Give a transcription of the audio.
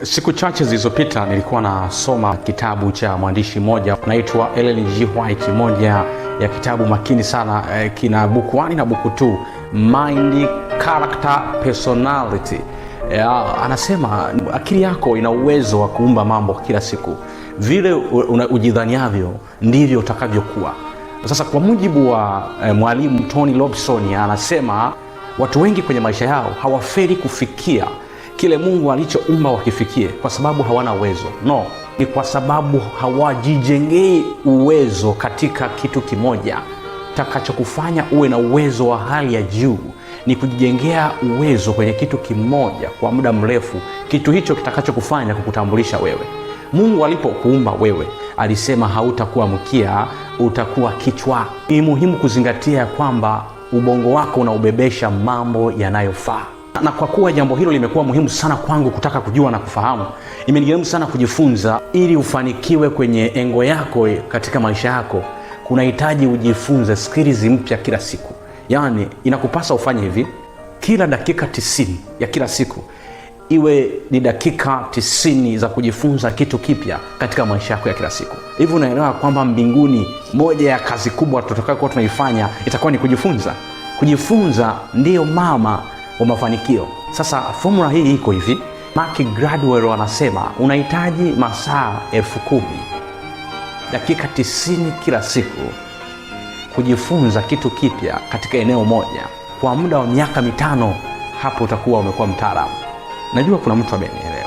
Siku chache zilizopita nilikuwa nasoma kitabu cha mwandishi mmoja anaitwa Ellen G. White, moja ya kitabu makini sana, kina book 1 na book 2, Mind, Character, Personality. Anasema akili yako ina uwezo wa kuumba mambo kila siku. Vile ujidhaniavyo ndivyo utakavyokuwa. Sasa kwa mujibu wa mwalimu Tony Robinson, anasema watu wengi kwenye maisha yao hawafeli kufikia kile Mungu alichoumba wakifikie kwa sababu hawana uwezo. No, ni kwa sababu hawajijengei uwezo katika kitu kimoja. Takachokufanya uwe na uwezo wa hali ya juu ni kujijengea uwezo kwenye kitu kimoja kwa muda mrefu. Kitu hicho kitakachokufanya kukutambulisha wewe. Mungu alipokuumba wewe alisema hautakuwa mkia, utakuwa kichwa. Ni muhimu kuzingatia kwamba ubongo wako unaubebesha mambo yanayofaa. Na kwa kuwa jambo hilo limekuwa muhimu sana kwangu kutaka kujua na kufahamu, imenigharimu sana kujifunza. Ili ufanikiwe kwenye engo yako katika maisha yako, kunahitaji ujifunze skills mpya kila siku. Yaani inakupasa ufanye hivi: kila dakika 90 ya kila siku iwe ni dakika 90 za kujifunza kitu kipya katika maisha yako ya kila siku. Hivi unaelewa kwamba mbinguni moja ya kazi kubwa tutakayokuwa tunaifanya itakuwa ni kujifunza. Kujifunza ndiyo mama wa mafanikio. Sasa formula hii iko hivi. Mark Gradwell anasema unahitaji masaa 10,000, dakika 90 kila siku kujifunza kitu kipya katika eneo moja kwa muda wa miaka 5. Hapo utakuwa umekuwa mtaalamu. Najua kuna mtu amenielewa.